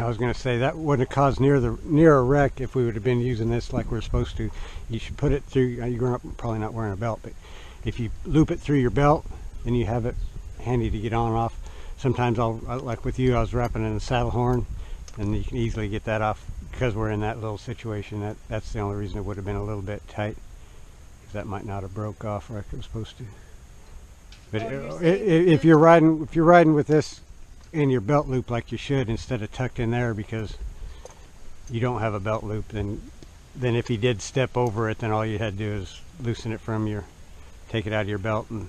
I was going to say that wouldn't have caused near a wreck if we would have been using this like we're supposed to. You should put it through. You're probably not wearing a belt, but if you loop it through your belt, then you have it handy to get on and off. Sometimes like with you, I was wrapping in a saddle horn, and you can easily get that off because we're in that little situation. That's the only reason it would have been a little bit tight, because that might not have broke off like it was supposed to. But if you're riding with this in your belt loop like you should, instead of tucked in there because you don't have a belt loop, then if you did step over it, then all you had to do is loosen it from take it out of your belt and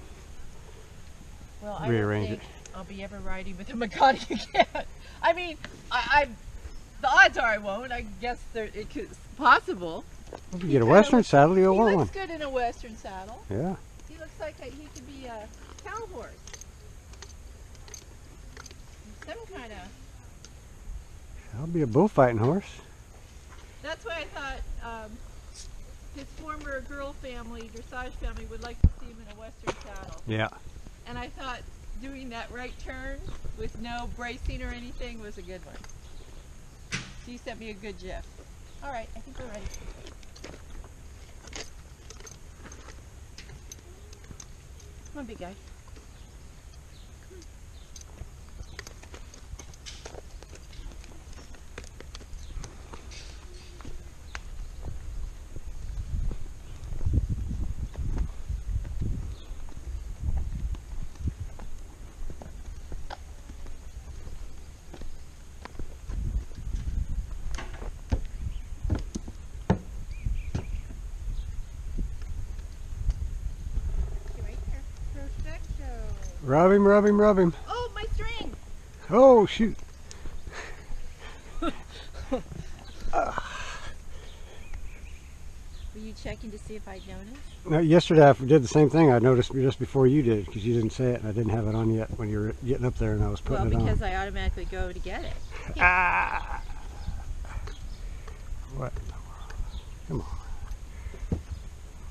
rearrange it. I'll be ever riding with a Makati again. I mean, the odds are I won't. I guess it's possible. Well, if you get a Western saddle, you'll want one. He looks good in a Western saddle. Yeah. He looks like he could be a cow horse. Some kind of... I'll be a bullfighting horse. That's why I thought his former girl family, dressage family, would like to see him in a Western saddle. Yeah. And I thought doing that right turn with no bracing or anything was a good one. She sent me a good gif. All right, I think we're ready. Come on, big guy. Rub him, rub him, rub him. Oh, my string! Oh, shoot. Were you checking to see if I'd noticed? No, yesterday I did the same thing. I noticed just before you did, because you didn't say it, and I didn't have it on yet when you were getting up there and I was putting it on. Well, because I automatically go to get it. Ah! What in the world? Come on.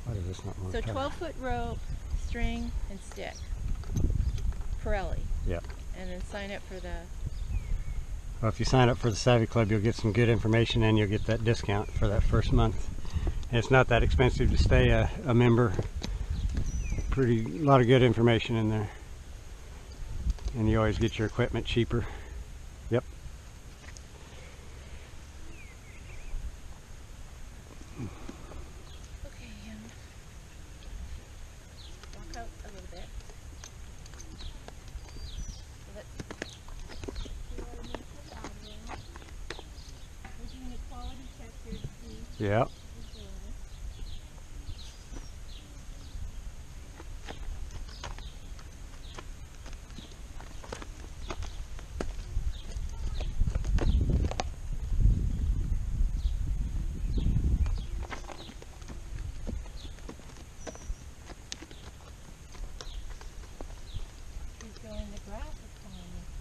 Why does this not want to So 12-foot rope, string, and stick. Pirelli. Yep. And then sign up for the... Well, if you sign up for the Savvy Club, you'll get some good information and you'll get that discount for that first month. And it's not that expensive to stay a member. A lot of good information in there. And you always get your equipment cheaper. Yep. Okay, walk out a little bit. Yeah.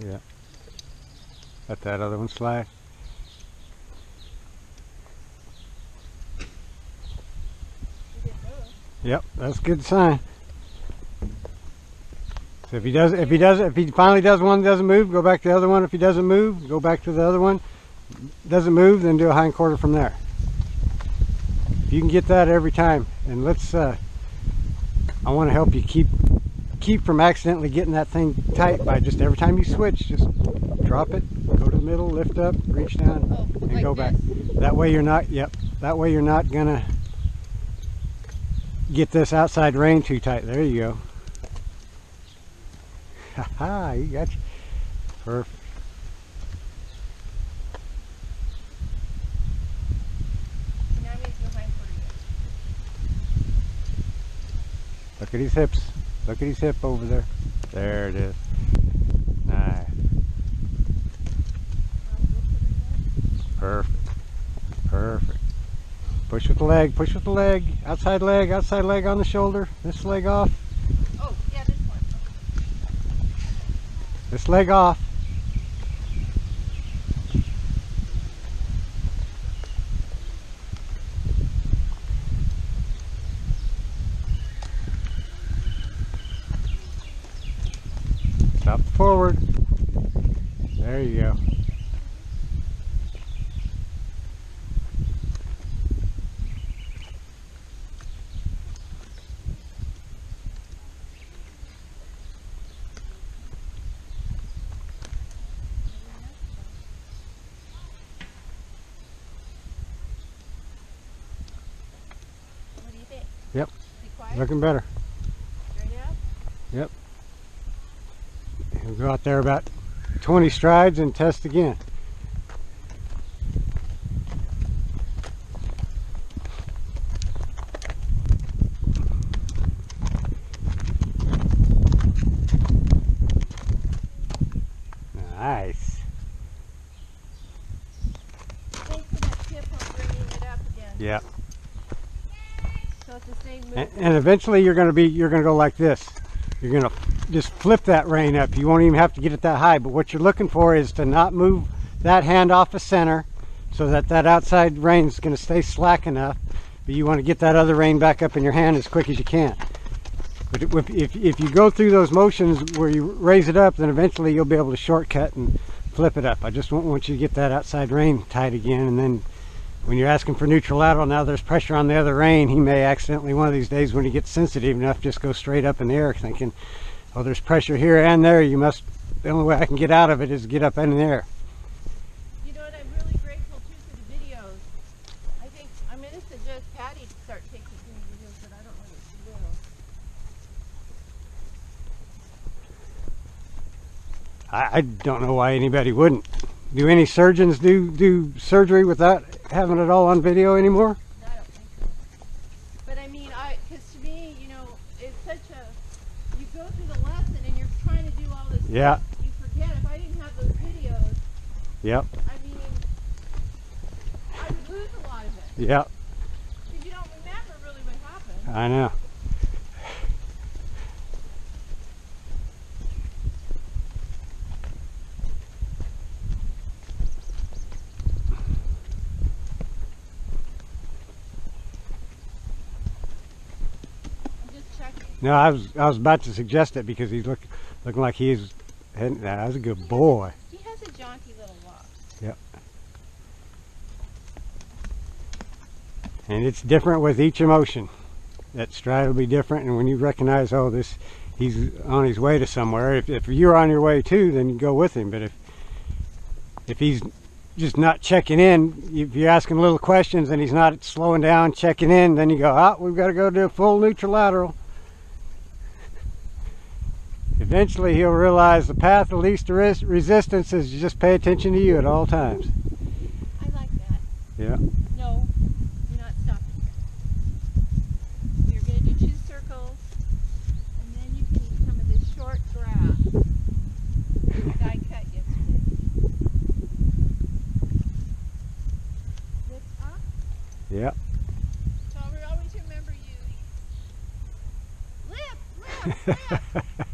Yeah. Let that other one slide. Yep, that's a good sign. So if he finally does one that doesn't move, go back to the other one. If he doesn't move, go back to the other one. Doesn't move, then do a hind quarter from there. If you can get that every time, and I want to help you keep from accidentally getting that thing tight by just every time you switch, just drop it, go to the middle, lift up, reach down, and like go back. That way you're not, that way you're not gonna get this outside rein too tight. There you go. Haha, you got you. Perfect. Now I'm going to go hind quarter again. Look at his hips. Look at his hip over there. There it is. Nice. Perfect. Perfect. Push with the leg, push with the leg. Outside leg on the shoulder. This leg off. Oh, yeah, this one. This leg off. Stop forward. There you go. right? Looking better. Straight up. Yep. We'll go out there about 20 strides and test again. Nice. Thanks for that tip on bringing it up again. Yep. So it's the same move. And eventually you're going to go like this. You're going to just flip that rein up. You won't even have to get it that high, but what you're looking for is to not move that hand off the center so that that outside rein is going to stay slack enough, but you want to get that other rein back up in your hand as quick as you can. But if you go through those motions where you raise it up, then eventually you'll be able to shortcut and flip it up. I just want you to get that outside rein tight again, and then when you're asking for neutral lateral, now there's pressure on the other rein, he may accidentally one of these days when he gets sensitive enough just go straight up in the air thinking, oh, there's pressure here and there, the only way I can get out of it is get up in the air. You know what, I'm really grateful too for the videos. I think I'm going to suggest Patty start taking some videos, but I don't know if she will. I don't know why anybody wouldn't. Do any surgeons do surgery without having it all on video anymore? I don't think so. But I mean, because to me, you know, it's such a, you go through the lesson and you're trying to do all this Yeah. stuff. You forget, if I didn't have those videos, Yep. I mean, I would lose a lot of it. Yep. Because you don't remember really what happened. I know. I'm just checking. No, I was about to suggest it because he's looking like he's. That was a good boy. He has a jaunty little walk. Yep. And it's different with each emotion. That stride will be different, and when you recognize, oh, he's on his way to somewhere. If you're on your way too, then you go with him. But if he's just not checking in, if you're asking little questions and he's not slowing down, checking in, then you go, ah, we've got to go do a full neutral lateral. Eventually he'll realize the path of least resistance is just pay attention to you at all times. I like that. Yeah. No, you're not stopping here. You're going to do 2 circles, and then you can eat some of this short grass that I cut yesterday. Lift up. Yep. So I always remember you. Lift, lift, lift.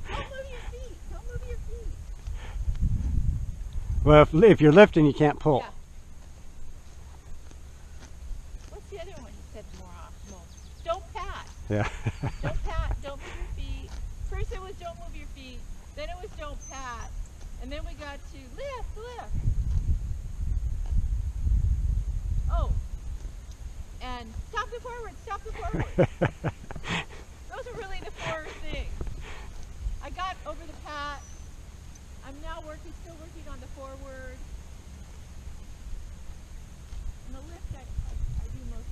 Don't move your feet. Don't move your feet. Well, if you're lifting, you can't pull. Yeah. What's the other one you said more often? Don't pat. Yeah. Don't pat. Don't move your feet. First it was don't move your feet. Then it was don't pat. And then we got to lift, lift. Oh. And stop the forward. Stop the forward. Those are really the 4 things. I got over the pat. I'm now still working on the forward. And the lift I do most.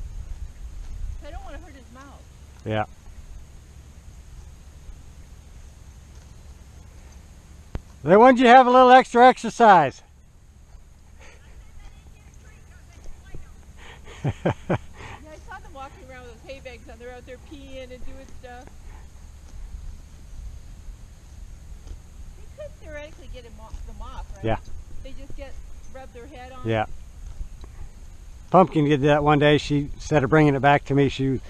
I don't want to hurt his mouth. Yeah. They wanted you to have a little extra exercise. Yeah, I saw them walking around with those hay bags on. They're out there peeing and doing stuff. They could theoretically get them off, right? Yeah. They just rub their head on. Yeah. Pumpkin did that one day. She, instead of bringing it back to me, she was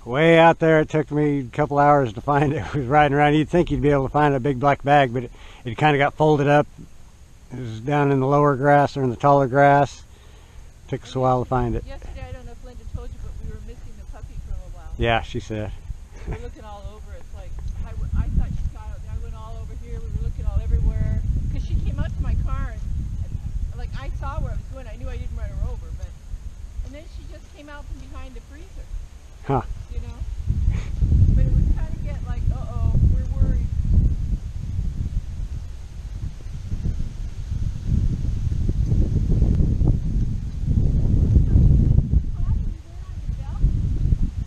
way out there. It took me a couple hours to find it. It was riding around. You'd think you'd be able to find a big black bag, but it kind of got folded up. It was down in the lower grass or in the taller grass. Took us a while to find it. Yesterday, I don't know if Linda told you, but we were missing the puppy for a while. Yeah, she said. We were looking all over. It's like, I thought she got out there. I went all over here. We were looking all everywhere. Because she came up to my car and like I saw where I was going. I knew I didn't run her over, but and then she just came out from behind the freezer. Huh. You know? But it was kind of get like, uh-oh, we're worried.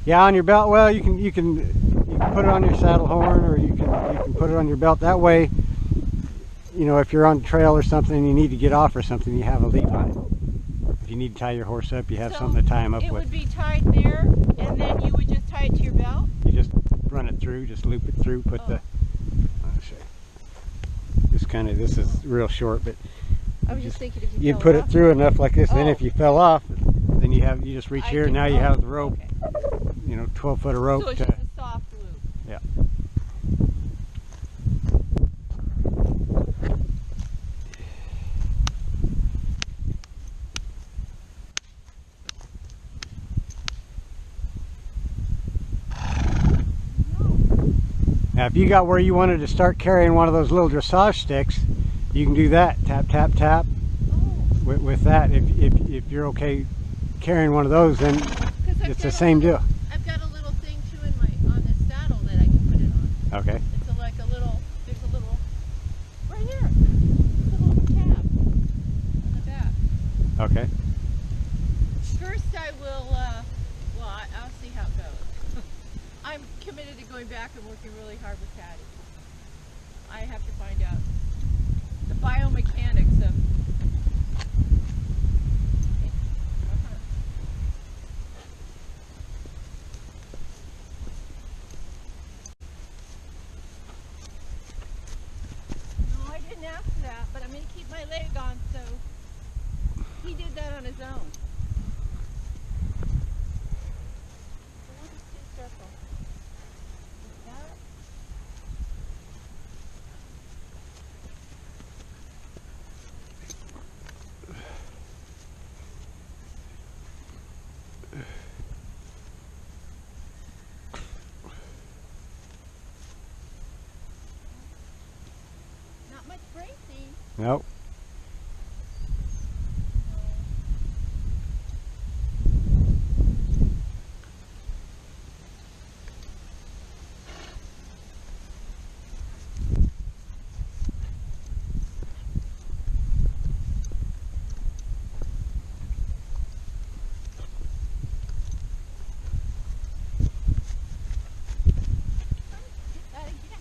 Yeah, on your belt. Well, you can put it on your saddle horn, or you can put it on your belt. That way, you know, if you're on trail or something and you need to get off or something, you have a lead line. If you need to tie your horse up, you have So something to tie him up it with. would be tied there, and then you would just tie it to your belt? You just run it through, just loop it through, put the. This is real short, but I was just thinking if you you'd put it through enough like this. Then Oh. if you fell off, then you just reach here. Now you have the rope. Okay. You know, 12-foot of rope. So it's just a soft loop. Yeah. Now, if you got where you wanted to start carrying one of those little dressage sticks, you can do that. Tap, tap, tap. Oh. With that, if you're okay carrying one of those, then it's the same deal. I've got a little thing too on the saddle that I can put it on. Okay. It's there's a little, right here. It's a little tab on the back. Okay. First I will, I'll see how it goes. I'm committed to going back and working really hard with Patty. I have to find out the biomechanics of. No, I didn't ask for that, but I'm going to keep my leg on, so he did that on his own. So we'll just do circle. Like that. Not much bracing. Nope. That again.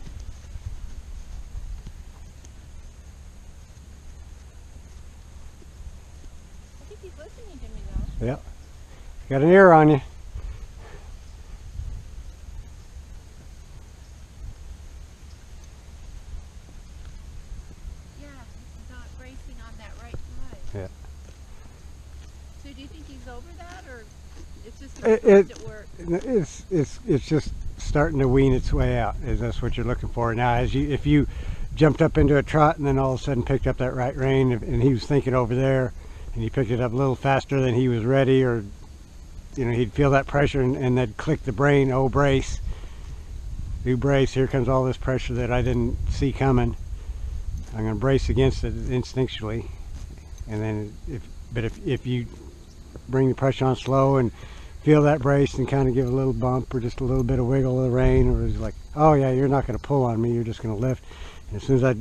I think he's listening to me though. Yep. Got an ear on you. Yeah, he's not bracing on that right side. Yeah. So do you think he's over that, or it's just It- at work? It's just starting to wean its way out. Is that's what you're looking for now? If you jumped up into a trot and then all of a sudden picked up that right rein, and he was thinking over there, and he picked it up a little faster than he was ready, or you know, he'd feel that pressure and then click the brain. Oh, brace! Do brace! Here comes all this pressure that I didn't see coming. I'm going to brace against it instinctually, and then if you bring the pressure on slow and feel that brace and kind of give a little bump or just a little bit of wiggle of the rein, or it's like, oh yeah, you're not going to pull on me, you're just going to lift. And as soon as I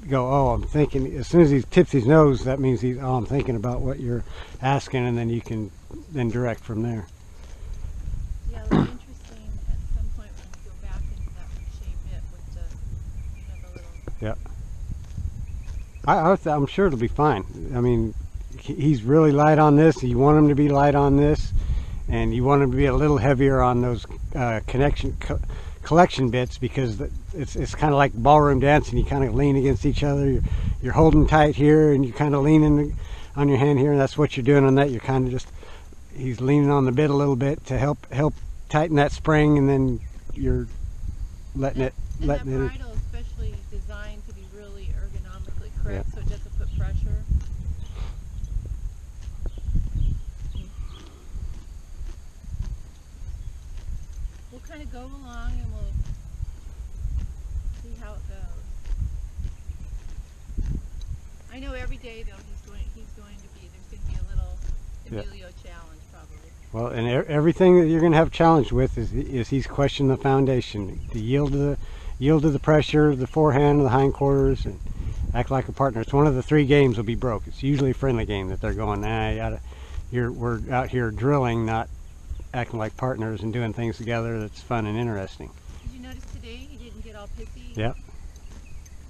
go, oh, I'm thinking, as soon as he tips his nose, that means I'm thinking about what you're asking, and then you can then direct from there. Yeah, it'll be interesting at some point when we go back into that shape bit with the, Yeah. I'm sure it'll be fine. I mean, he's really light on this. You want him to be light on this, and you want him to be a little heavier on those collection bits, because it's kind of like ballroom dancing. You kind of lean against each other. You're holding tight here, and you're kind of leaning on your hand here, and that's what you're doing on that. You're kind of just, he's leaning on the bit a little bit to help tighten that spring, and then you're letting it. and that bridle is especially designed to be really ergonomically correct, Yeah. so it doesn't put pressure. We'll kind of go along and we'll see how it goes. I know every day though there's going to be a little Emilio challenge probably. Well, and everything that you're going to have challenged with is he's questioning the foundation, the yield to the pressure, the forehand, the hindquarters, and act like a partner. It's one of the 3 games will be broke. It's usually a friendly game that they're going, we're out here drilling, not acting like partners and doing things together that's fun and interesting. Did you notice today he didn't get all pissy? Yep.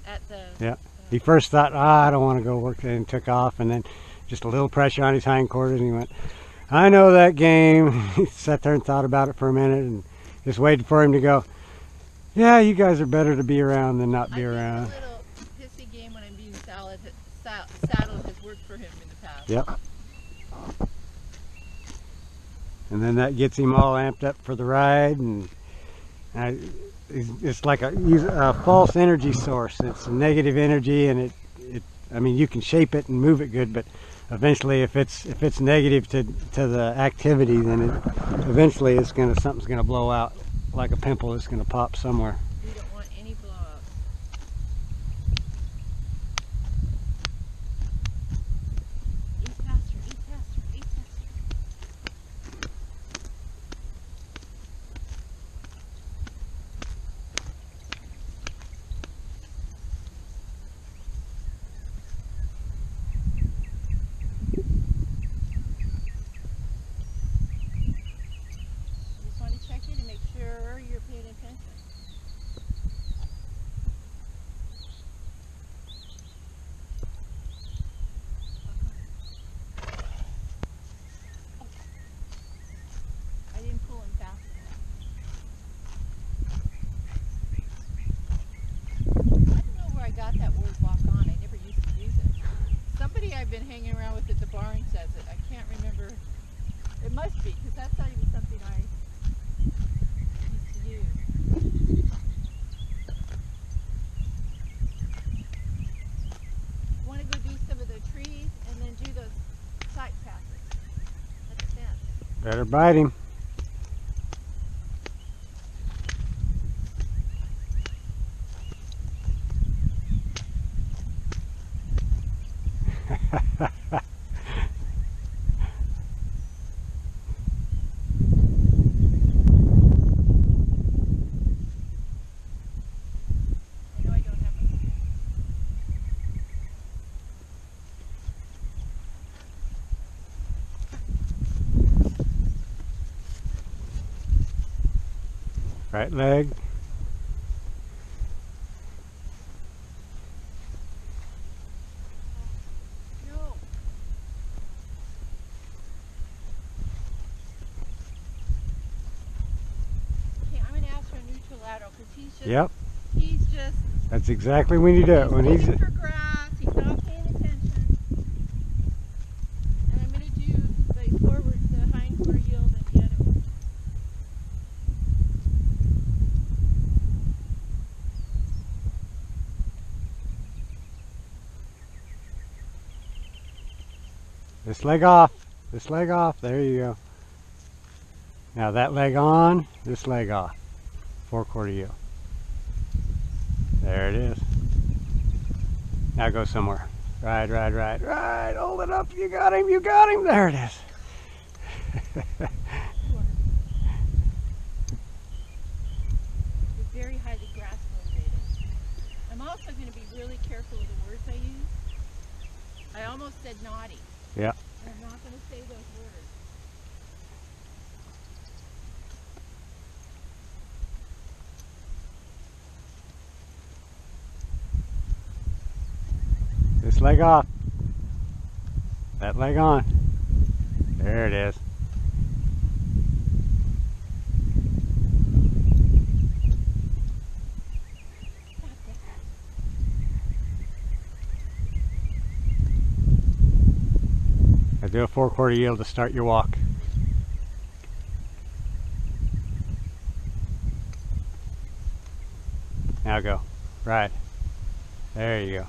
At the. Yep. He first thought, I don't want to go work, and took off, and then just a little pressure on his hindquarters, and he went, I know that game. He sat there and thought about it for a minute and just waited for him to go, yeah, you guys are better to be around than not be around. A little pissy game when I'm being saddled has worked for him in the past. Yep. And then that gets him all amped up for the ride, and it's like a false energy source. It's negative energy, and I mean, you can shape it and move it good, but eventually, if it's negative to the activity, then eventually something's gonna blow out, like a pimple is gonna pop somewhere. We don't want any blow up. Eat faster, eat faster, eat faster. Just want to check you to make sure you're paying attention. I didn't pull him fast enough. I don't know where I got that word walk on. I never used to use it. Somebody I've been hanging around with at the barn says it. I can't remember. It must be, because that's not even something I used to use. I want to go do some of the trees and then do those side passes at the fence. Better bite him. I know I don't have a Right leg. No. Okay, I'm going to ask for a neutral lateral because Yep. he's just That's exactly when you do it. When he's looking for grass, he's not paying attention. And I'm going to do the forward, the hindquarter yield and the other one. this leg off. This leg off. There you go. Now that leg on, this leg off. 4/4 yield. There it is. Now go somewhere. Ride, ride, ride, ride. Hold it up. You got him. You got him. There it is. You're very highly grass motivated. I'm also going to be really careful of the words I use. I almost said naughty. Yeah. And I'm not going to say those words. This leg off. That leg on. There it is. Now do a 4/4 yield to start your walk. Now go. Right. There you go.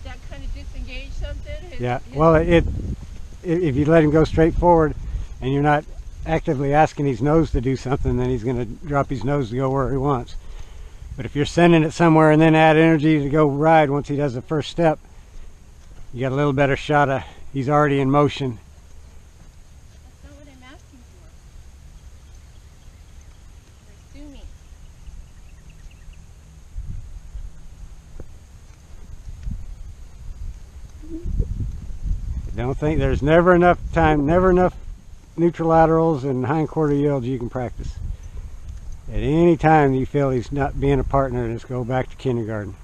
That kind of disengage something? Yeah. Well, if you let him go straight forward and you're not actively asking his nose to do something, then he's going to drop his nose to go where he wants. But if you're sending it somewhere and then add energy to go ride once he does the first step, you got a little better shot of he's already in motion. That's not what I'm asking for. You're assuming. Don't think there's never enough time, never enough neutral laterals and hind quarter yields you can practice. At any time you feel he's not being a partner, just go back to kindergarten.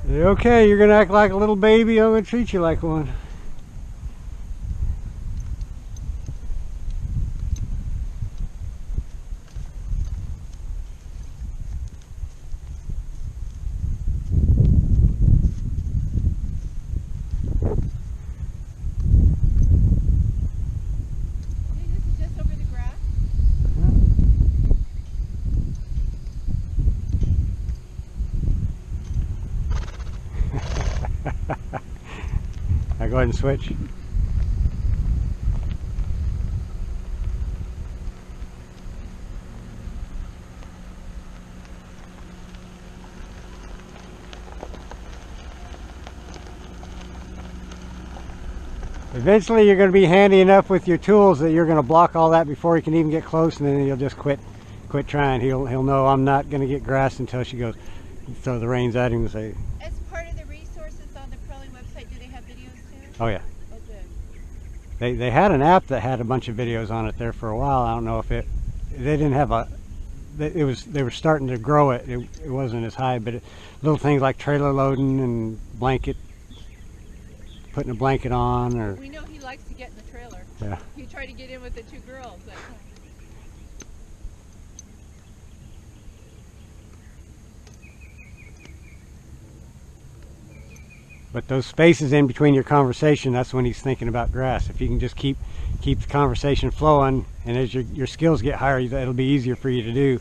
Okay, you're gonna act like a little baby, I'm gonna treat you like one. Now go ahead and switch. Eventually you're going to be handy enough with your tools that you're going to block all that before he can even get close, and then he'll just quit trying. He'll know I'm not going to get grass until she goes, throw the reins at him and say. As part of the resources on the Curling website, do they have videos too? Oh yeah. Oh good. They had an app that had a bunch of videos on it there for a while. I don't know if they didn't have a, they were starting to grow it. It wasn't as high, but little things like trailer loading and blanket, putting a blanket on, or. We know he likes to get in the trailer. Yeah. He tried to get in with the two girls that time. But those spaces in between your conversation, that's when he's thinking about grass. If you can just keep the conversation flowing, and as your skills get higher, it'll be easier for you to do.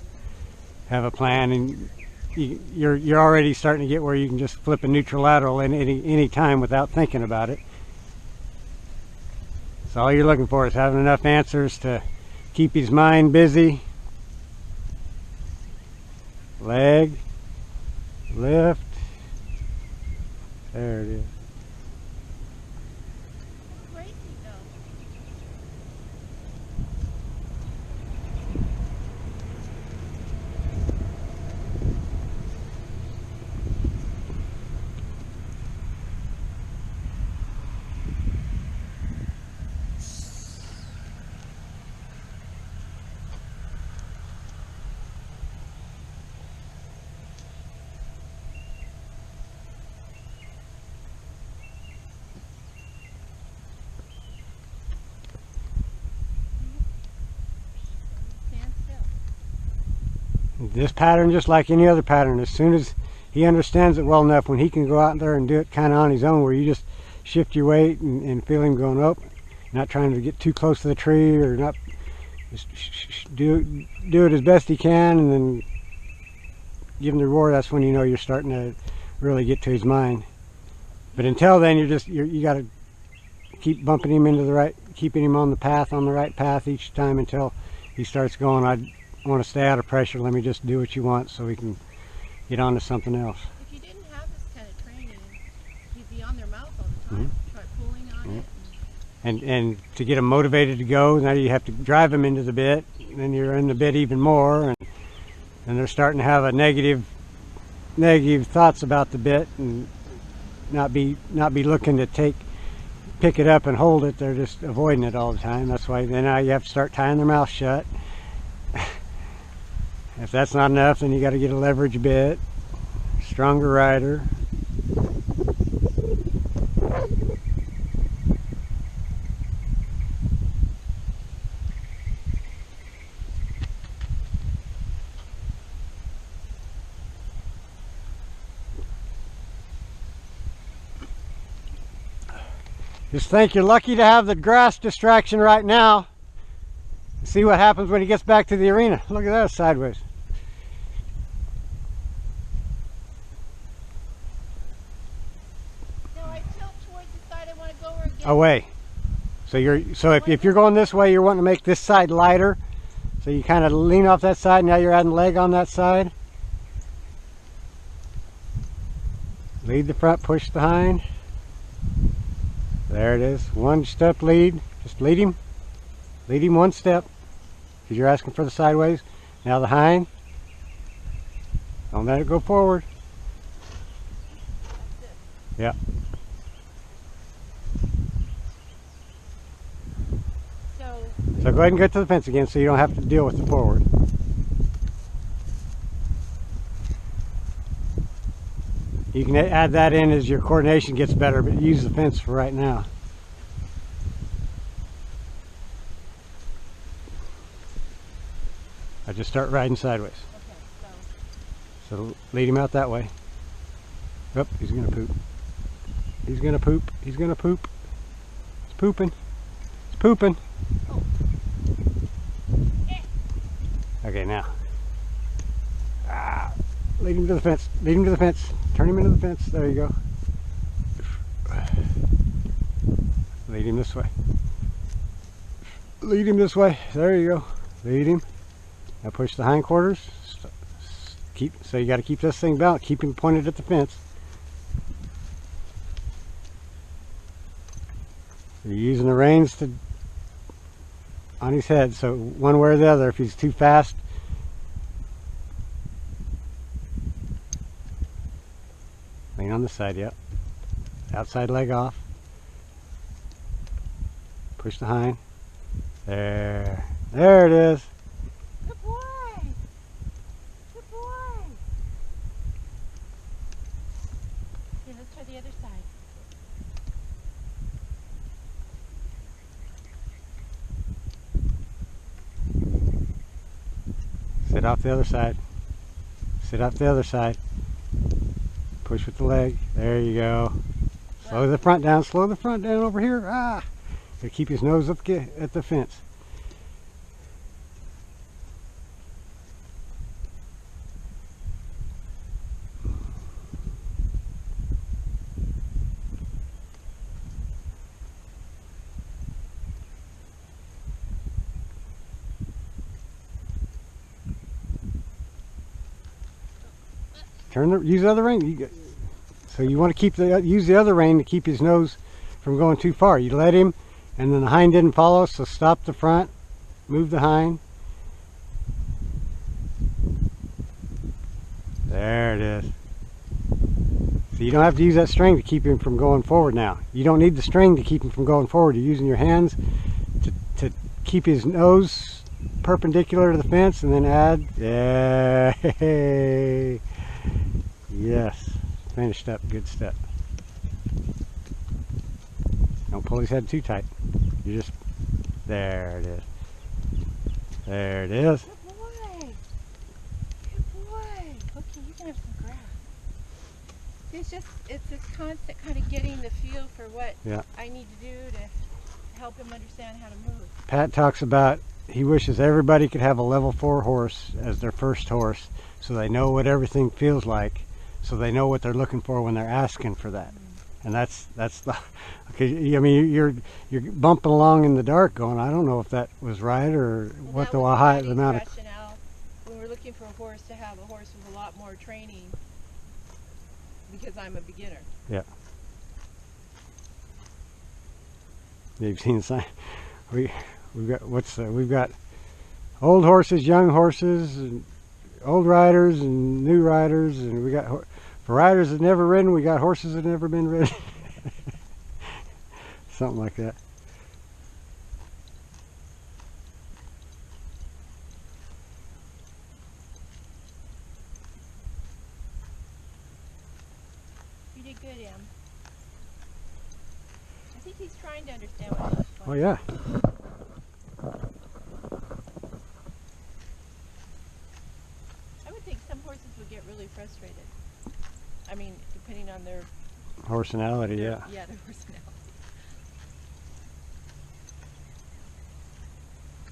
Have a plan, and you're already starting to get where you can just flip a neutral lateral in any time without thinking about it. So all you're looking for is having enough answers to keep his mind busy. Leg, lift. There it is. Crazy though. This pattern, just like any other pattern, as soon as he understands it well enough, when he can go out there and do it kind of on his own, where you just shift your weight and feel him going up, not trying to get too close to the tree, or not, just do it as best he can, and then give him the roar. That's when you know you're starting to really get to his mind. But until then, you got to keep bumping him into the right, keeping him on the right path each time until he starts going, I want to stay out of pressure, let me just do what you want so we can get on to something else. If you didn't have this kind of training, you'd be on their mouth all the time. Try pulling on it. And to get them motivated to go, now you have to drive them into the bit, and then you're in the bit even more, and they're starting to have a negative thoughts about the bit, and not be looking to pick it up and hold it. They're just avoiding it all the time. That's why then now you have to start tying their mouth shut. If that's not enough, then you got to get a leverage bit, stronger rider. Just think you're lucky to have the grass distraction right now. See what happens when he gets back to the arena. Look at that, sideways. No, I tilt towards the side I want to go or against. Away. So if you're going this way, you're wanting to make this side lighter. So you kind of lean off that side. Now you're adding leg on that side. Lead the front, push the hind. There it is. One step lead. Just lead him. Lead him one step. Because you're asking for the sideways. Now the hind. Don't let it go forward. Yeah. So go ahead and go to the fence again so you don't have to deal with the forward. You can add that in as your coordination gets better, but use the fence for right now. I just start riding sideways. Okay, So lead him out that way. Oh, he's gonna poop. He's gonna poop. He's gonna poop. He's pooping. He's pooping. Oh. Okay, now. Lead him to the fence. Lead him to the fence. Turn him into the fence. There you go. Lead him this way. Lead him this way. There you go. Lead him. Now push the hindquarters. So you got to keep this thing balanced. Keep him pointed at the fence. You're using the reins on his head, so one way or the other. If he's too fast, lean on the side. Yep. Outside leg off. Push the hind. There it is. Good boy. Good boy. Okay, let's try the other side. Sit off the other side. Sit off the other side. Push with the leg. There you go. Slow the front down. Slow the front down over here. Gotta keep his nose up at the fence. Use the other rein. So you want to use the other rein to keep his nose from going too far. You let him, and then the hind didn't follow, so stop the front, move the hind. There it is. So you don't have to use that string to keep him from going forward now. You don't need the string to keep him from going forward. You're using your hands to keep his nose perpendicular to the fence, and then add. Yay! Yes, finished up, good step. Don't pull his head too tight. You just, there it is. There it is. Good boy. Good boy. Okay, you can have some grass. It's this constant kind of getting the feel for what I need to do to help him understand how to move. Pat talks about he wishes everybody could have a level 4 horse as their first horse, so they know what everything feels like. So they know what they're looking for when they're asking for that. And that's the, okay, I mean, you're bumping along in the dark going, I don't know if that was right or what the amount of. Rationale when we're looking for a horse to have a horse with a lot more training because I'm a beginner. Yeah. You've seen the sign. We've got old horses, young horses, and old riders and new riders, and we got for riders that never ridden, we got horses that never been ridden. Something like that. You did good, Em. I think he's trying to understand what it is. Oh yeah. I would think some horses would get really frustrated. I mean, depending on their Horsenality, yeah. Yeah, their personality.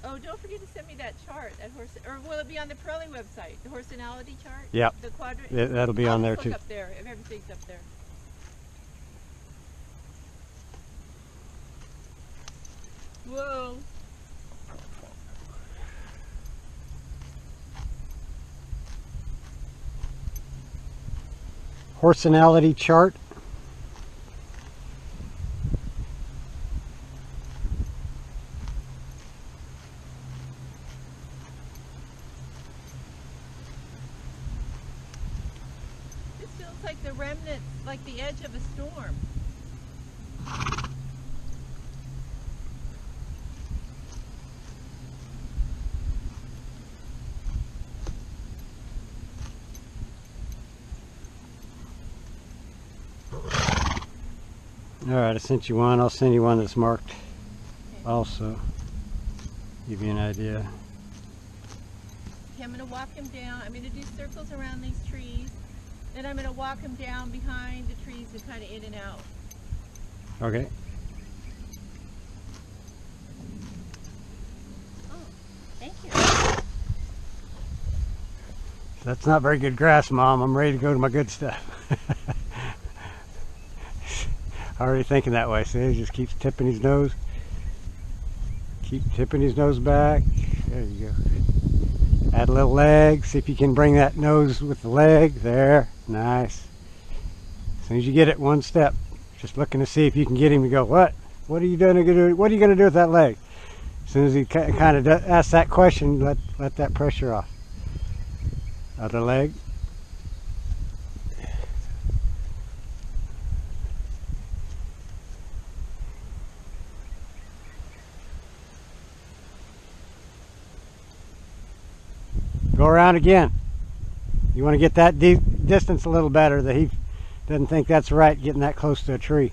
Oh, don't forget to send me that chart. That horse, or will it be on the Pirelli website? The Horsenality chart. Yep. The quadrant. That'll be on there look too. Up there, if everything's up there. Whoa. Horsenality chart. This feels like the remnants, like the edge of a storm. Alright, I sent you one. I'll send you one that's marked Okay. also. Give you an idea. Okay, I'm going to walk him down. I'm going to do circles around these trees. Then I'm going to walk him down behind the trees and kind of in and out. Okay. Oh, thank you. That's not very good grass, Mom. I'm ready to go to my good stuff. Already thinking that way. See, he just keeps tipping his nose. Keep tipping his nose back. There you go. Add a little leg. See if you can bring that nose with the leg. There. Nice. As soon as you get it, one step. Just looking to see if you can get him to go, what? What are you going to do? What are you going to do with that leg? As soon as he kind of asks that question, let that pressure off. Other leg. Go around again. You want to get that distance a little better, that he doesn't think that's right, getting that close to a tree.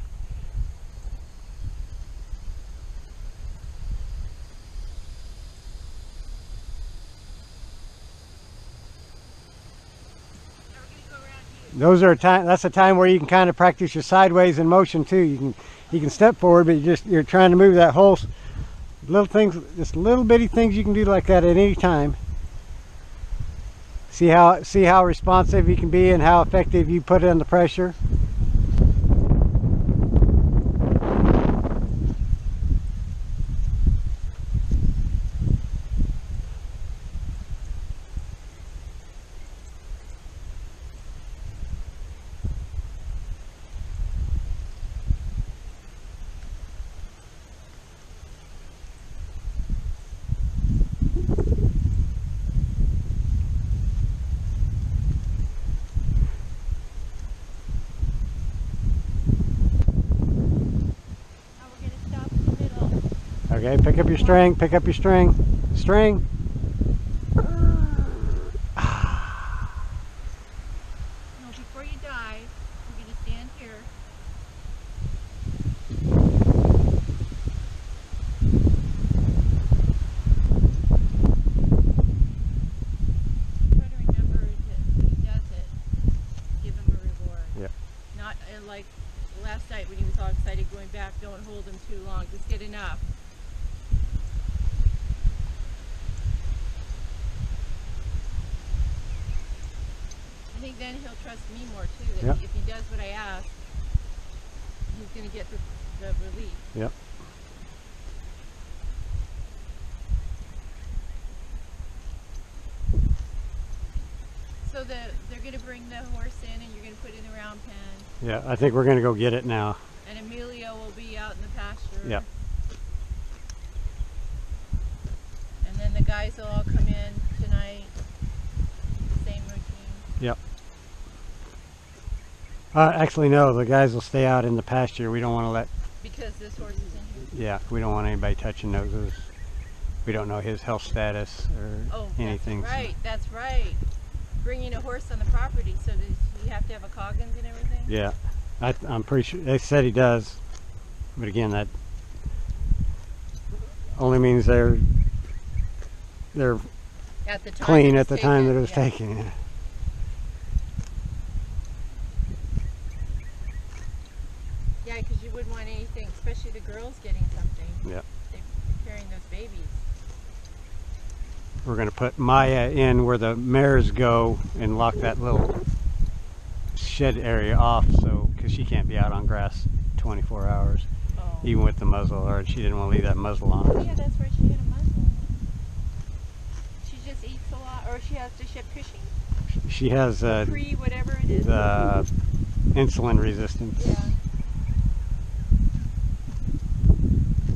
Those are that's a time where you can kind of practice your sideways in motion too. You can step forward, but you're trying to move that whole little things, just little bitty things you can do like that at any time. See how responsive you can be and how effective you put in the pressure. Okay, pick up your string, pick up your string. String. No, before you dive, we're going to stand here. Try to remember that when he does it, give him a reward. Yeah. Not like last night when he was all excited going back, don't hold him too long, just get enough. I think then he'll trust me more too, that Yep. if he does what I ask, he's going to get the relief. Yep. So they're going to bring the horse in and you're going to put it in a round pen. Yeah, I think we're going to go get it now. And Emilio will be out in the pasture. Yep. And then the guys will all come in tonight. Same routine. Yep. Actually, no, the guys will stay out in the pasture. We don't want to let... Because this horse is in here? Yeah, we don't want anybody touching noses. We don't know his health status or anything. That's right, that's right. Bringing a horse on the property, so does he have to have a Coggins and everything? Yeah, I'm pretty sure they said he does, but again, that only means they're At the time clean it at was the time taken, that it was yeah. taken. Yeah. Yeah, because you wouldn't want anything, especially the girls getting something. Yeah. They're carrying those babies. We're going to put Maya in where the mares go and lock that little shed area off, so because she can't be out on grass 24 hours, Oh. even with the muzzle, or she didn't want to leave that muzzle on Oh her. yeah, that's right, she had a muzzle. She just eats a lot, or she has Cushing? She has Whatever it is. insulin resistance. Yeah.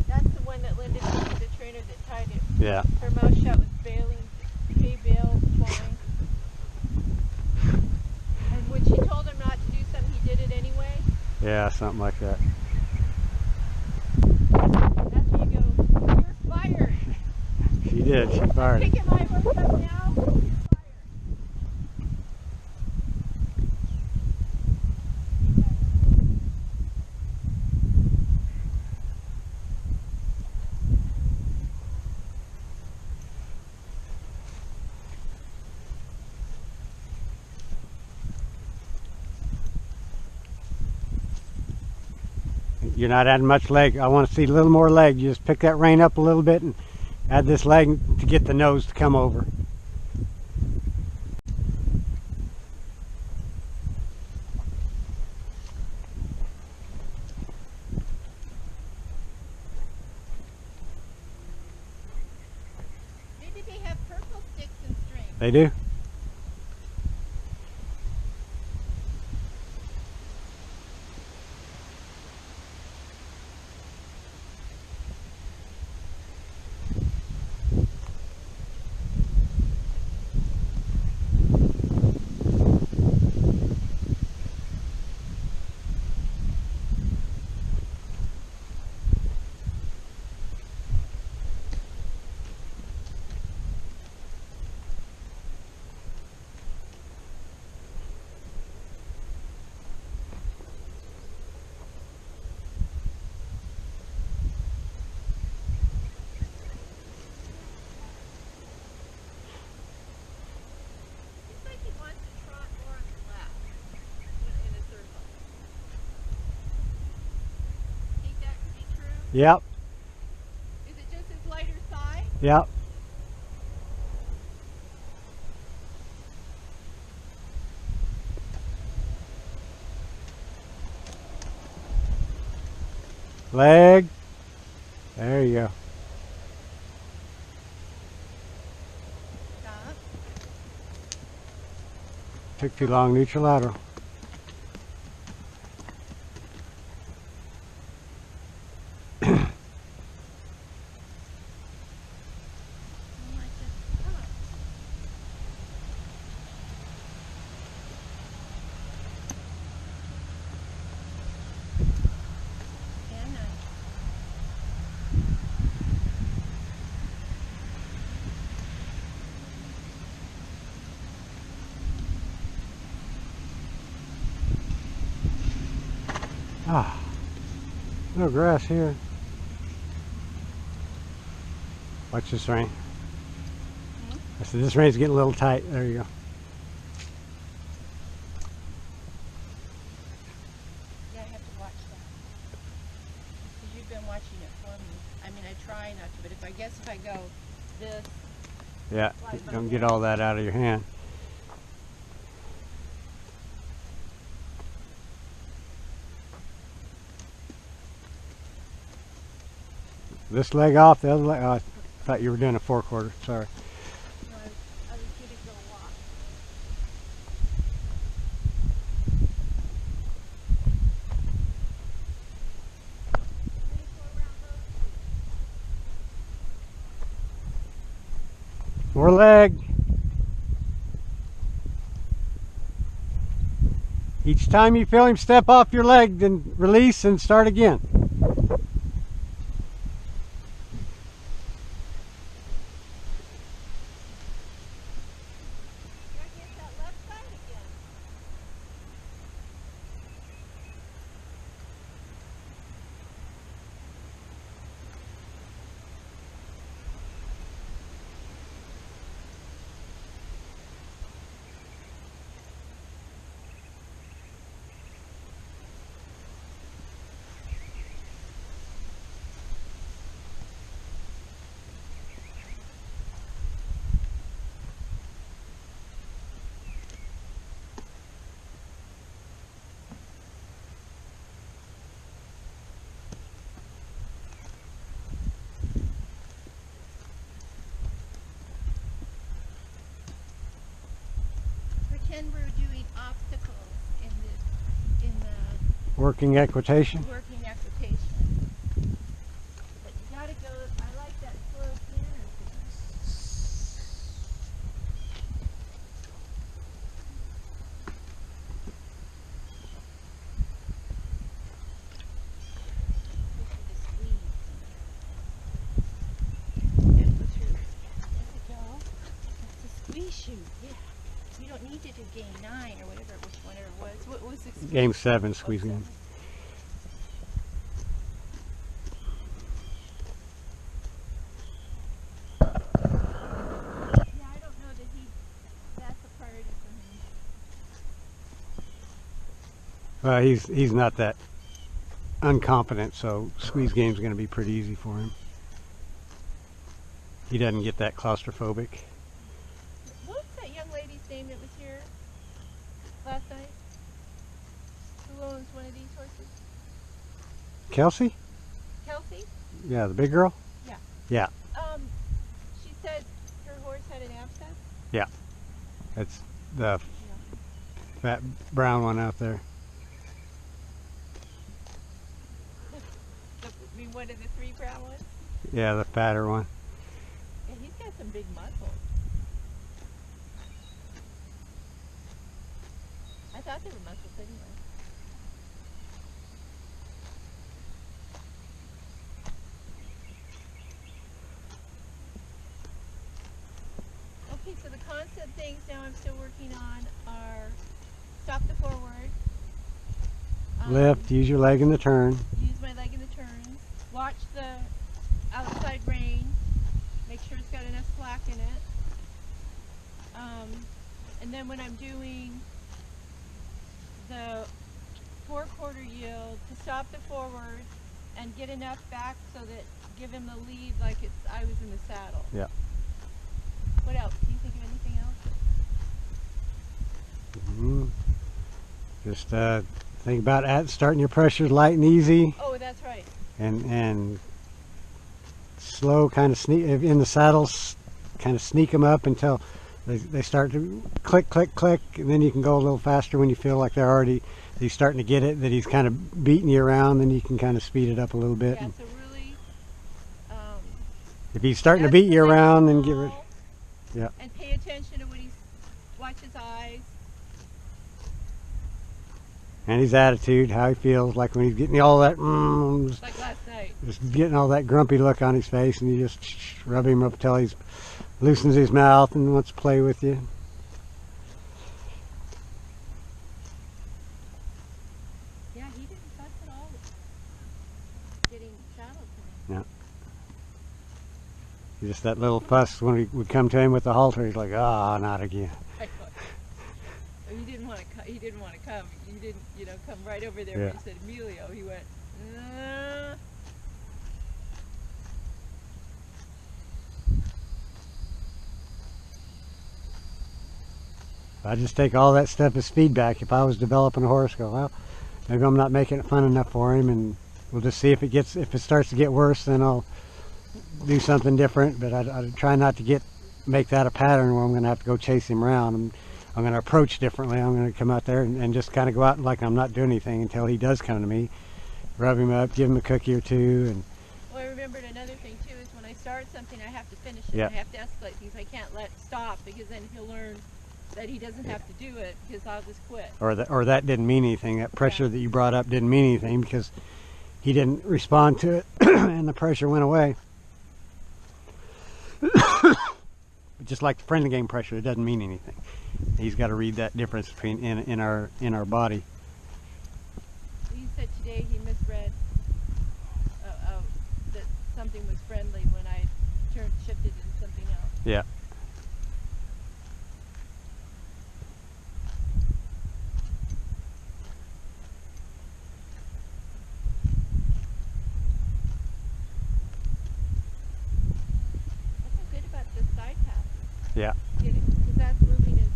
That's the one that Linda told me, the trainer that tied it. Yeah. Her mouth shut with hay bale twine. And when she told him not to do something, he did it anyway. Yeah, something like that. That's where you go, you're fired. She did. She fired it. Picking my horse up now, you're fired. You're not adding much leg. I want to see a little more leg. You just pick that rein up a little bit and add this leg to get the nose to come over. Maybe they have purple sticks and strings. They do. It's like he wants to trot more on the left in a circle. Think that could be true? Yep. Is it just his lighter side? Yep. Leg. There you go. Stop. Took too long. Neutral lateral. Ah, no grass here. Watch this rein. I said this rein's getting a little tight. There you go. Yeah, I have to watch that. Because you've been watching it for me. I mean, I try not to, but if I go this. Yeah, don't get all that out of your hand. This leg off, the other leg. Oh, I thought you were doing a 4/4. Sorry. No, I was getting to go walk. More leg. Each time you feel him step off your leg, then release and start again. Pretend we're doing obstacles in the Working equitation. working equitation. But you gotta go. I like that slow canter thing. Squeeze shoot, yeah. You don't need to do game 9 or whatever, which one it was. What was the squeeze? Game 7, squeeze game. Yeah, I don't know that that's a priority for him. He's not that unconfident, so squeeze game's going to be pretty easy for him. He doesn't get that claustrophobic. What was that young lady's name that was here last night? Who owns one of these horses? Kelsey? Kelsey? Yeah, the big girl? Yeah. Yeah. She said her horse had an abscess? Yeah. That's the fat brown one out there. I mean, one of the 3 brown ones? Yeah, the fatter one. Yeah, he's got some big muscles. I thought they were muscles anyway. Okay, so the constant things now I'm still working on are stop the forward. Lift, use your leg in the turn. Use my leg in the turns. Watch the outside rein. Make sure it's got enough slack in it. And then when I'm doing the 4/4 yield, to stop the forward and get enough back so that give him the lead like I was in the saddle. Yeah. What else? Do you think of anything else? Just think about starting your pressures light and easy, Oh, that's right. and slow, kind of sneak in the saddles, kind of sneak them up until they start to click, click, click, and then you can go a little faster when you feel like he's starting to get it, that he's kind of beating you around. Then you can kind of speed it up a little bit. Yeah, so really, if he's starting to beat you around, then give it. Yeah. And pay attention to watch his eyes. And his attitude, how he feels, like when he's getting all that, Like last night. just getting all that grumpy look on his face, and you just rub him up till he loosens his mouth and wants to play with you. Yeah, he didn't fuss at all getting saddled today. No. Just that little fuss when we would come to him with the halter, he's like, "Ah, not again." He didn't want to. He didn't want to come. He didn't, come right over there Yeah. when he said Emilio. He went. I just take all that stuff as feedback. If I was developing a horse, go, well, maybe I'm not making it fun enough for him, and we'll just see if it starts to get worse, then I'll do something different. But I try not to make that a pattern where I'm going to have to go chase him around. I'm going to approach differently. I'm going to come out there and just kind of go out like I'm not doing anything until he does come to me. Rub him up, give him a cookie or two. And Well, I remembered another thing too is when I start something, I have to finish it. Yeah. I have to escalate things. I can't let stop because then he'll learn that he doesn't have to do it because I'll just quit. or that didn't mean anything. That pressure that you brought up didn't mean anything because he didn't respond to it, and the pressure went away. But just like the friendly game pressure, it doesn't mean anything. He's got to read that difference between in our body. He said today he misread that something was friendly when I shifted into something else. Yeah. What's so good about this side pass? Yeah. Because that's moving his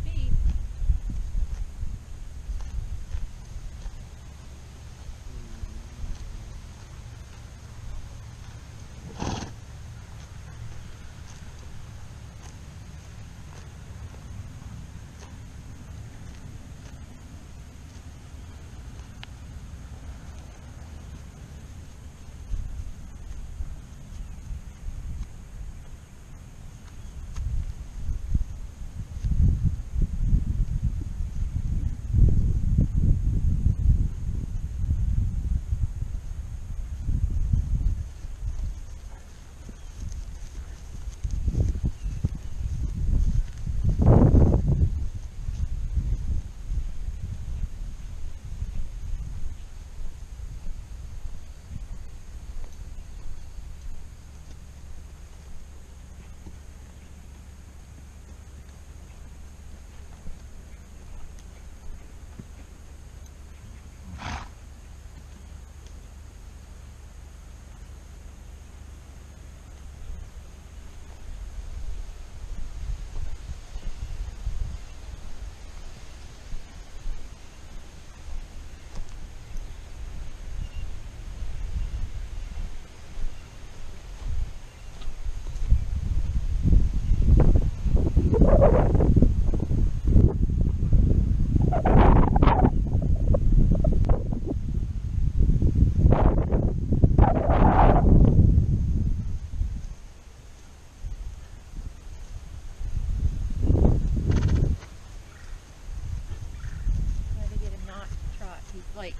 feet. like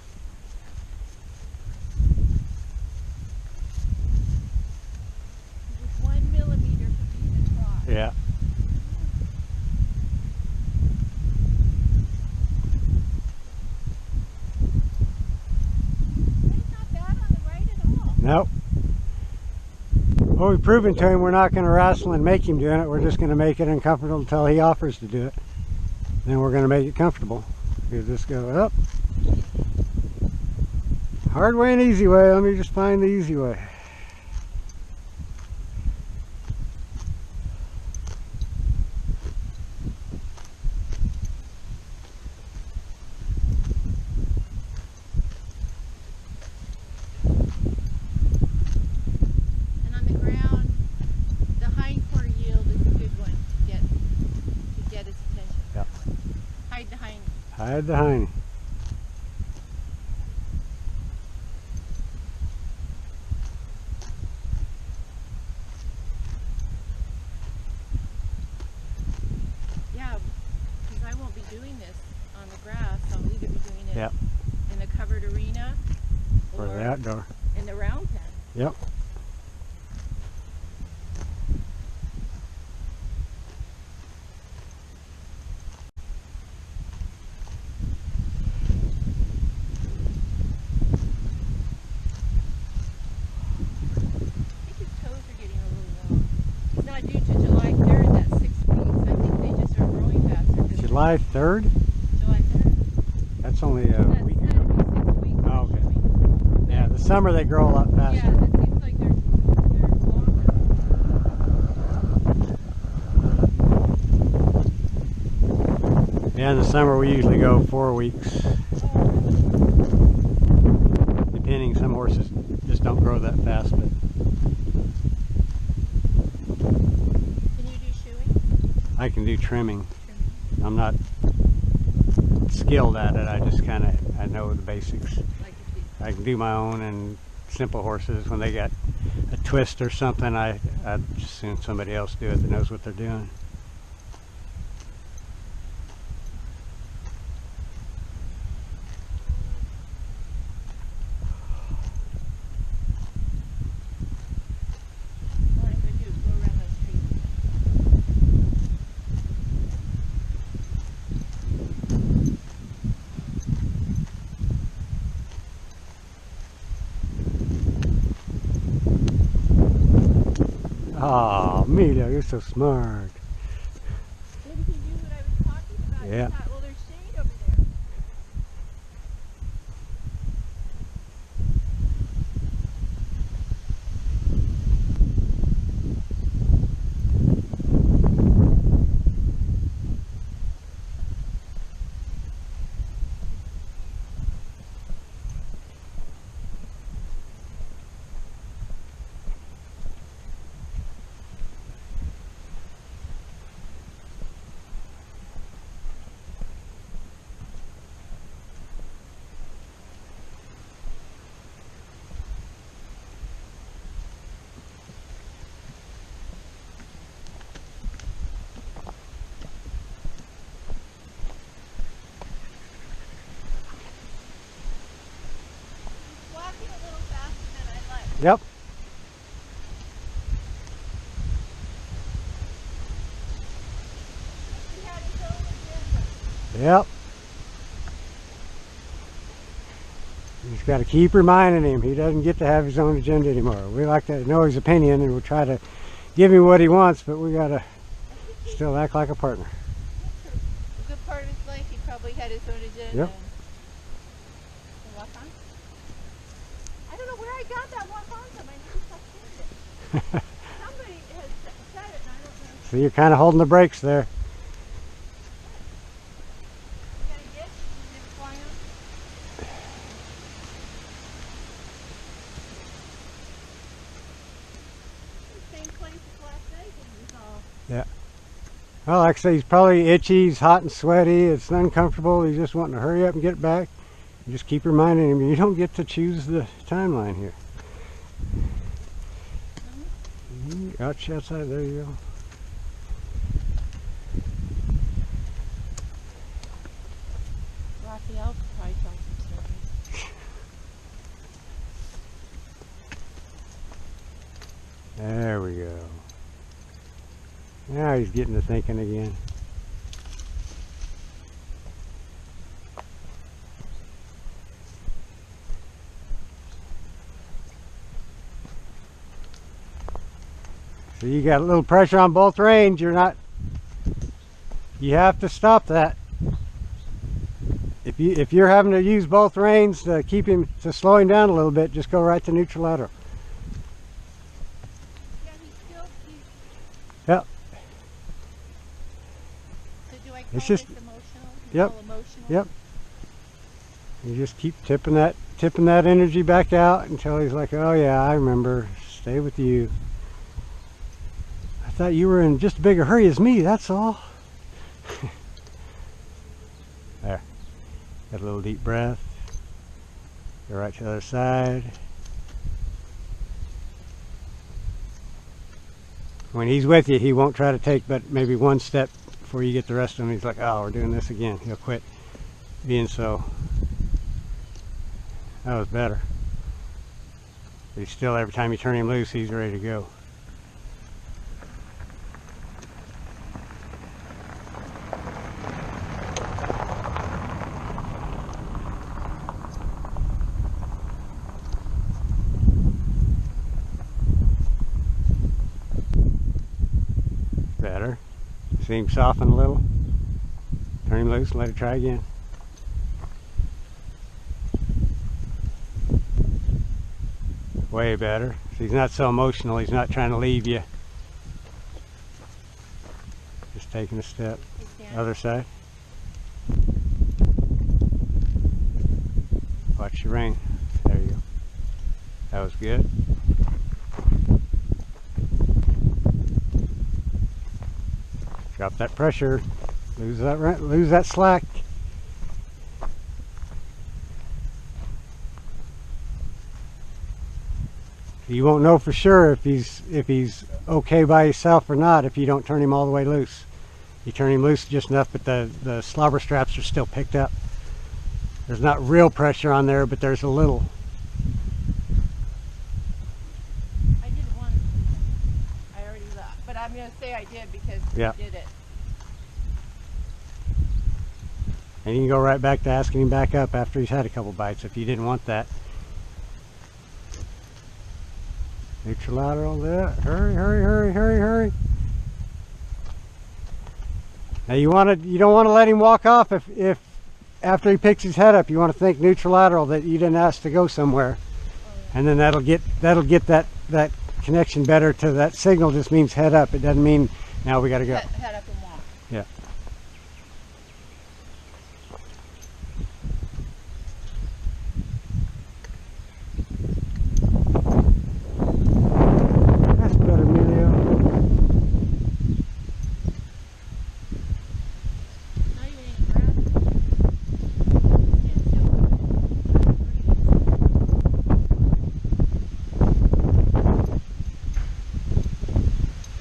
it was 1 millimeter from being across. Yeah. It's not bad on the right at all. Nope. Well, we've proven to him we're not going to wrestle and make him doing it. We're just going to make it uncomfortable until he offers to do it. Then we're going to make it comfortable. You just go up. Hard way and easy way. Let me just find the easy way. And on the ground, the hind quarter yield is a good one to get his attention. Yep. Hide the hind. Hide the hiney. Yeah, because I won't be doing this on the grass. I'll either be doing it Yep. in the covered arena For the outdoor. in the round pen. Yep. I think his toes are getting a little long. He's not due to July 3rd, that's 6 weeks. I think they just are growing faster. 'Cause July 3rd? July 3rd. That's only a That's week. gotta be 6 weeks. Oh, okay. actually. Yeah, the summer they grow a lot Yeah, faster. that seems like they're longer. Yeah, in the summer we usually go 4 weeks. Depending, some horses just don't grow that fast, but Can you do shoeing? I can do trimming. Trimming? I'm not skilled at it. I just kind of, I know the basics. Like if you, I can do my own, and simple horses, when they got a twist or something, I'd just assume somebody else do it that knows what they're doing. all I'm gonna do is go around those trees. Oh, Emilio, you're so smart. Maybe he knew what I was talking about. Yeah. He thought, well, there's shade over there. He's walking a little faster than I like. Yep. He had his own agenda. Yep. You just got to keep reminding him he doesn't get to have his own agenda anymore. We like to know his opinion, and we'll try to give him what he wants, but we got to still act like a partner. A good part of his life, he probably had his own agenda. Yep. And walk on? I don't know where I got that walk on from. I never touched it. Somebody has said it, and I don't know. So you're kind of holding the brakes there. You got a ditch? You never fly on? The same place as last night when it was all. Well, like I say, he's probably itchy, he's hot and sweaty, it's uncomfortable, he's just wanting to hurry up and get back. You just keep reminding him, you don't get to choose the timeline here. Outside, there you go. Raphael could probably tell some stories. we go. Now he's getting to thinking again. So you got a little pressure on both reins. You have to stop that. If you're having to use both reins to keep him, to slow him down a little bit, just go right to neutral lateral. Yeah, he's Yep. So do I call It's just- this emotional? Yep. All emotional? Yep. You just keep tipping that energy back out until he's like, oh yeah, I remember. Stay with you. I thought you were in just as big a hurry as me, that's all. There. Got a little deep breath. Go right to the other side. When he's with you, he won't try to take but maybe one step before you get the rest of him. He's like, oh, we're doing this again. He'll quit being so. That was better. But he's still, every time you turn him loose, he's ready to go. Better. See him soften a little. Turn him loose and let it try again. Way better. So he's not so emotional. He's not trying to leave you. Just taking a step. Other side. Watch your rein. There you go. That was good. Drop that pressure. Lose that slack. You won't know for sure if he's okay by himself or not if you don't turn him all the way loose. You turn him loose just enough, but the slobber straps are still picked up. There's not real pressure on there, but there's a little. I didn't want to do that. I already left. But I'm going to say I did because Yeah. I did it. And you can go right back to asking him back up after he's had a couple bites if you didn't want that. Neutral lateral there. Hurry, hurry, hurry, hurry, hurry. Now you don't want to let him walk off if after he picks his head up, you want to think neutral lateral that you didn't ask to go somewhere. And then that'll get that connection better to that signal. Just means head up. It doesn't mean now we got to go. Head up and walk. Yeah. That's Brenda Emilio. Not even any breath.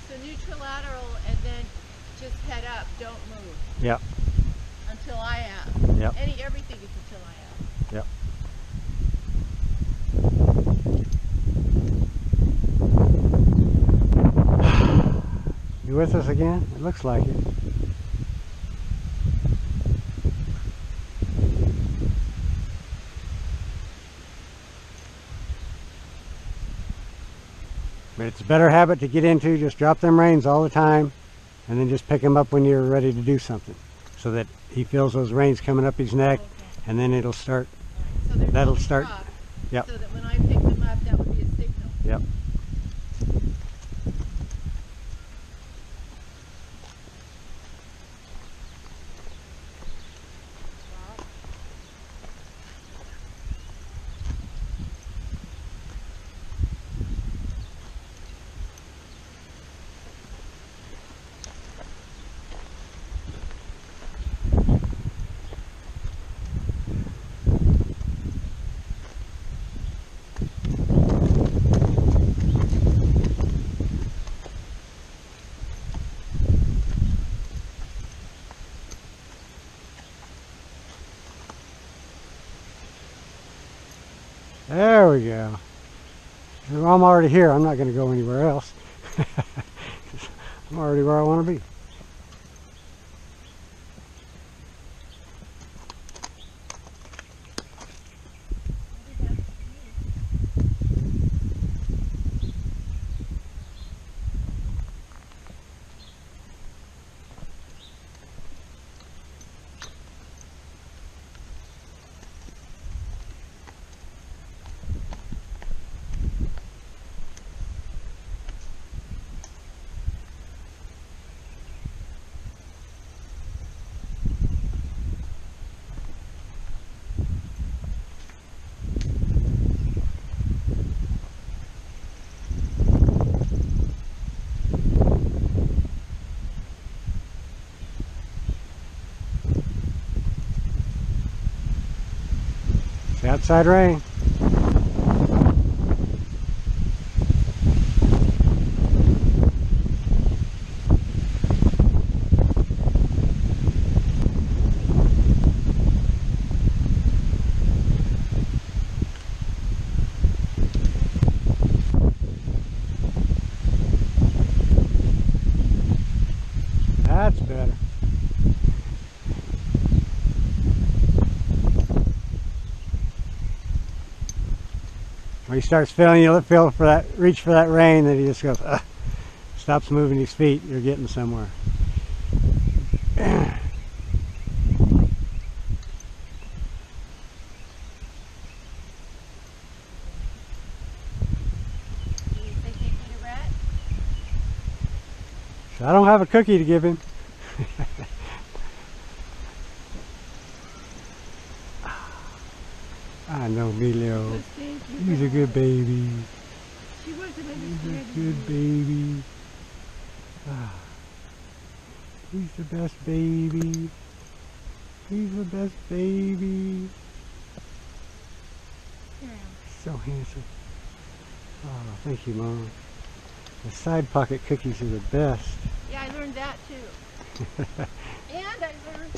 So neutral lateral and then just head up. Don't move. Yep. Until I ask. Yep. Everything is until I ask. Yep. You with us again? It looks like it. But it's a better habit to get into. Just drop them reins all the time and then just pick them up when you're ready to do something so that he feels those reins coming up his neck, and then it'll start. So there's That'll no start. drop, Yep. So that when I pick them up, that would be a signal. Yep. There we go. I'm already here. I'm not going to go anywhere else. I'm already where I want to be. It's outside rain. That's better. When he starts feeling, you feel for that, reach for that rain, then he just goes, ugh, stops moving his feet. You're getting somewhere. Do you think they need a rat? So I don't have a cookie to give him. I know Emilio. He's a good baby. She wasn't He's a good baby. Ah, he's the best baby. He's the best baby. So handsome. Oh, thank you, Mom. The side pocket cookies are the best. Yeah, I learned that too. And I learned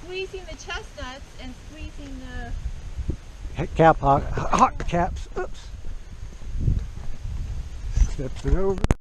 squeezing the chestnuts and squeezing the Hot caps. Oops. Steps it over.